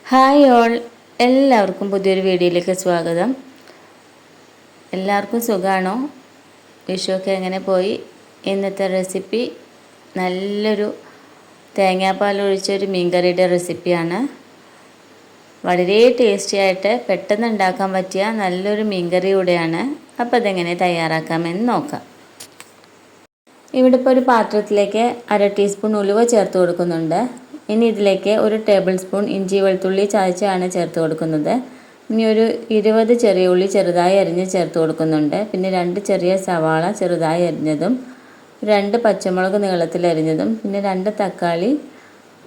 Hi all, എല്ലാവർക്കും പുതിയൊരു വീഡിയോയിലേക്ക് സ്വാഗതം. എല്ലാവർക്കും സുഖമാണോ? വിഷുവൊക്കെ എങ്ങനെ പോയി? ഇന്നത്തെ റെസിപ്പി നല്ലൊരു തേങ്ങാപ്പാൽ ഒഴിച്ചൊരു മീൻകറിയുടെ റെസിപ്പിയാണ്. വളരെ ടേസ്റ്റി ആയിട്ട് പെട്ടെന്ന് ഉണ്ടാക്കാൻ പറ്റിയ നല്ലൊരു മീൻകറി കൂടെയാണ്. അപ്പോൾ അതെങ്ങനെ തയ്യാറാക്കാമെന്ന് നോക്കാം. ഇവിടെ ഇപ്പോൾ ഒരു പാത്രത്തിലേക്ക് 1/2 ടീസ്പൂൺ ഉലുവ ചേർത്ത് കൊടുക്കുന്നുണ്ട്. ഇനി ഇതിലേക്ക് 1 ടേബിൾ സ്പൂൺ ഇഞ്ചി വെളുത്തുള്ളി ചതച്ചാണ് ചേർത്ത് കൊടുക്കുന്നത്. ഇനി ഒരു 20 ചെറിയ ഉള്ളി ചെറുതായി അരിഞ്ഞ് ചേർത്ത് കൊടുക്കുന്നുണ്ട്. പിന്നെ 2 ചെറിയ സവാള ചെറുതായി അരിഞ്ഞതും, 2 പച്ചമുളക് നീളത്തിൽ അരിഞ്ഞതും, പിന്നെ 2 തക്കാളി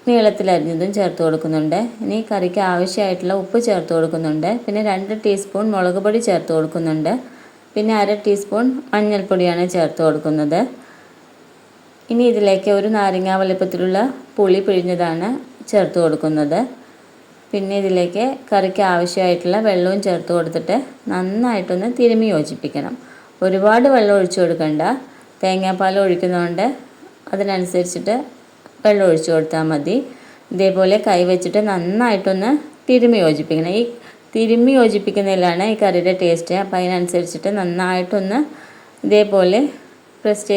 നീളത്തിൽ അരിഞ്ഞതും ചേർത്ത് കൊടുക്കുന്നുണ്ട്. ഇനി കറിക്ക് ആവശ്യമായിട്ടുള്ള ഉപ്പ് ചേർത്ത് കൊടുക്കുന്നുണ്ട്. പിന്നെ 2 ടീസ്പൂൺ മുളക് പൊടി ചേർത്ത് കൊടുക്കുന്നുണ്ട്. പിന്നെ 1/2 ടീസ്പൂൺ മഞ്ഞൾപ്പൊടിയാണ് ചേർത്ത് കൊടുക്കുന്നത്. ഇനി ഇതിലേക്ക് ഒരു നാരങ്ങ വലുപ്പത്തിലുള്ള പുളി പിഴിഞ്ഞതാണ് ചേർത്ത് കൊടുക്കുന്നത്. പിന്നെ ഇതിലേക്ക് കറിക്ക് ആവശ്യമായിട്ടുള്ള വെള്ളവും ചേർത്ത് കൊടുത്തിട്ട് നന്നായിട്ടൊന്ന് തിരുമ്മി യോജിപ്പിക്കണം. ഒരുപാട് വെള്ളം ഒഴിച്ചു കൊടുക്കണ്ട. തേങ്ങാപ്പാൽ ഒഴിക്കുന്നതുകൊണ്ട് അതിനനുസരിച്ചിട്ട് വെള്ളം ഒഴിച്ചു കൊടുത്താൽ മതി. ഇതേപോലെ കൈ വെച്ചിട്ട് നന്നായിട്ടൊന്ന് തിരുമ്മി യോജിപ്പിക്കണം. ഈ തിരുമ്മി യോജിപ്പിക്കുന്നതിലാണ് ഈ കറിയുടെ ടേസ്റ്റ്. അപ്പോൾ അതിനനുസരിച്ചിട്ട് നന്നായിട്ടൊന്ന് ഇതേപോലെ പ്രസ്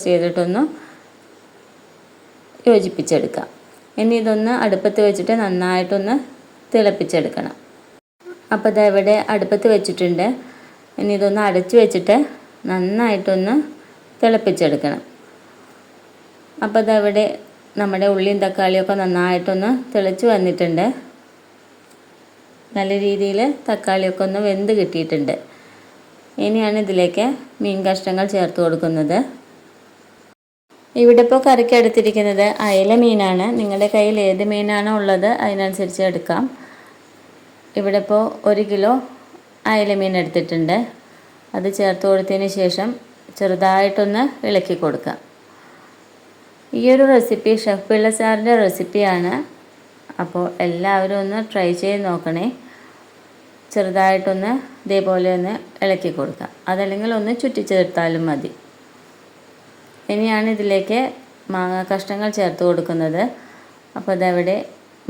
ചെയ്തിട്ടൊന്ന് യോജിപ്പിച്ചെടുക്കാം. ഇനി ഇതൊന്ന് അടുപ്പത്ത് വെച്ചിട്ട് നന്നായിട്ടൊന്ന് തിളപ്പിച്ചെടുക്കണം. അപ്പോൾ ഇത് ഇവിടെ അടുപ്പത്ത് വെച്ചിട്ടുണ്ട്. ഇനി ഇതൊന്ന് അടച്ചു വെച്ചിട്ട് നന്നായിട്ടൊന്ന് തിളപ്പിച്ചെടുക്കണം. അപ്പോൾ ഇത് ഇവിടെ നമ്മുടെ ഉള്ളിയും തക്കാളിയൊക്കെ നന്നായിട്ടൊന്ന് തിളച്ച് വന്നിട്ടുണ്ട്. നല്ല രീതിയിൽ തക്കാളിയൊക്കെ ഒന്ന് വെന്ത് കിട്ടിയിട്ടുണ്ട്. ഇനിയാണ് ഇതിലേക്ക് മീൻ കഷ്ണങ്ങൾ ചേർത്ത് കൊടുക്കുന്നത്. ഇവിടെ ഇപ്പോൾ കറിക്ക് എടുത്തിരിക്കുന്നത് അയല മീനാണ്. നിങ്ങളുടെ കയ്യിൽ ഏത് മീനാണോ ഉള്ളത് അതിനനുസരിച്ച് എടുക്കാം. ഇവിടെ ഇപ്പോൾ 1 കിലോ അയല മീൻ എടുത്തിട്ടുണ്ട്. അത് ചേർത്ത് കൊടുത്തതിന് ശേഷം ചെറുതായിട്ടൊന്ന് ഇളക്കി കൊടുക്കാം. ഈ ഒരു റെസിപ്പി ഷെഫ് പിള്ള സാറിൻ്റെ റെസിപ്പിയാണ്. അപ്പോൾ എല്ലാവരും ഒന്ന് ട്രൈ ചെയ്ത് നോക്കണേ. ചെറുതായിട്ടൊന്ന് ഇതേപോലെ ഒന്ന് ഇളക്കി കൊടുക്കാം. അതല്ലെങ്കിൽ ഒന്ന് ചുറ്റിച്ചേർത്താലും മതി. ഇനിയാണ് ഇതിലേക്ക് മാങ്ങ കഷ്ണങ്ങൾ ചേർത്ത് കൊടുക്കുന്നത്. അപ്പോൾ അതവിടെ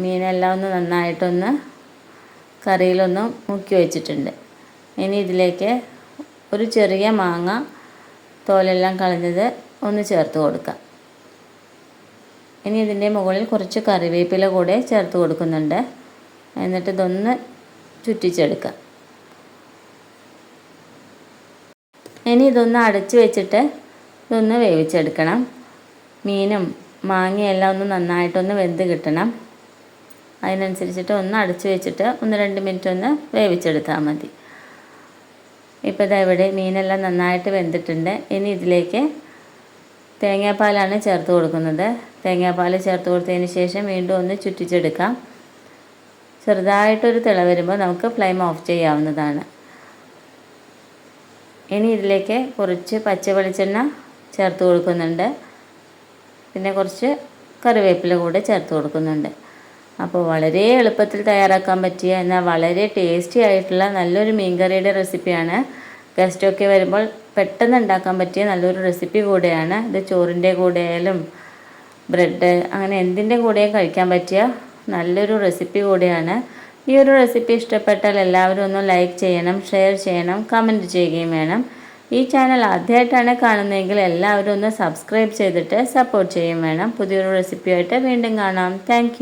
മീനെല്ലാം ഒന്ന് നന്നായിട്ടൊന്ന് കറിയിലൊന്ന് മുക്കി വെച്ചിട്ടുണ്ട്. ഇനി ഇതിലേക്ക് ഒരു ചെറിയ മാങ്ങ തോലെല്ലാം കളഞ്ഞത് ഒന്ന് ചേർത്ത് കൊടുക്കാം. ഇനി ഇതിൻ്റെ മുകളിൽ കുറച്ച് കറിവേപ്പില കൂടെ ചേർത്ത് കൊടുക്കുന്നുണ്ട്. എന്നിട്ട് ഇതൊന്ന് ചുറ്റിച്ചെടുക്കാം. ഇനി ഇതൊന്ന് അടച്ചു വെച്ചിട്ട് ഇതൊന്ന് വേവിച്ചെടുക്കണം. മീനും മാങ്ങയെല്ലാം ഒന്ന് നന്നായിട്ടൊന്ന് വെന്ത് കിട്ടണം. അതിനനുസരിച്ചിട്ട് ഒന്ന് അടച്ചു വെച്ചിട്ട് 1-2 മിനിറ്റ് ഒന്ന് വേവിച്ചെടുത്താൽ മതി. ഇപ്പോൾ ഇതാ ഇവിടെ മീനെല്ലാം നന്നായിട്ട് വെന്തിട്ടുണ്ട്. ഇനി ഇതിലേക്ക് തേങ്ങാപ്പാലാണ് ചേർത്ത് കൊടുക്കുന്നത്. തേങ്ങാപ്പാൽ ചേർത്ത് കൊടുത്തതിന് ശേഷം വീണ്ടും ഒന്ന് ചുറ്റിച്ചെടുക്കാം. ചെറുതായിട്ടൊരു തിള വരുമ്പോൾ നമുക്ക് ഫ്ലെയിം ഓഫ് ചെയ്യാവുന്നതാണ്. ഇനി ഇതിലേക്ക് കുറച്ച് പച്ച വെളിച്ചെണ്ണ ചേർത്ത് കൊടുക്കുന്നുണ്ട്. പിന്നെ കുറച്ച് കറിവേപ്പില കൂടെ ചേർത്ത് കൊടുക്കുന്നുണ്ട്. അപ്പോൾ വളരെ എളുപ്പത്തിൽ തയ്യാറാക്കാൻ പറ്റിയ എന്നാൽ വളരെ ടേസ്റ്റി ആയിട്ടുള്ള നല്ലൊരു മീൻകറിയുടെ റെസിപ്പിയാണ്. ഗസ്റ്റൊക്കെ വരുമ്പോൾ പെട്ടെന്ന് ഉണ്ടാക്കാൻ പറ്റിയ നല്ലൊരു റെസിപ്പി കൂടെയാണ്. ഇത് ചോറിൻ്റെ കൂടെ ആയാലും ബ്രെഡ് അങ്ങനെ എന്തിൻ്റെ കൂടെയും കഴിക്കാൻ പറ്റിയ നല്ലൊരു റെസിപ്പി കൂടെയാണ്. ഈ ഒരു റെസിപ്പി ഇഷ്ടപ്പെട്ടാൽ എല്ലാവരും ഒന്ന് ലൈക്ക് ചെയ്യണം, ഷെയർ ചെയ്യണം, കമൻറ്റ് ചെയ്യുകയും വേണം. ഈ ചാനൽ ആദ്യമായിട്ടാണ് കാണുന്നതെങ്കിൽ എല്ലാവരും ഒന്ന് സബ്സ്ക്രൈബ് ചെയ്തിട്ട് സപ്പോർട്ട് ചെയ്യുകയും വേണം. പുതിയൊരു റെസിപ്പിയായിട്ട് വീണ്ടും കാണാം. താങ്ക്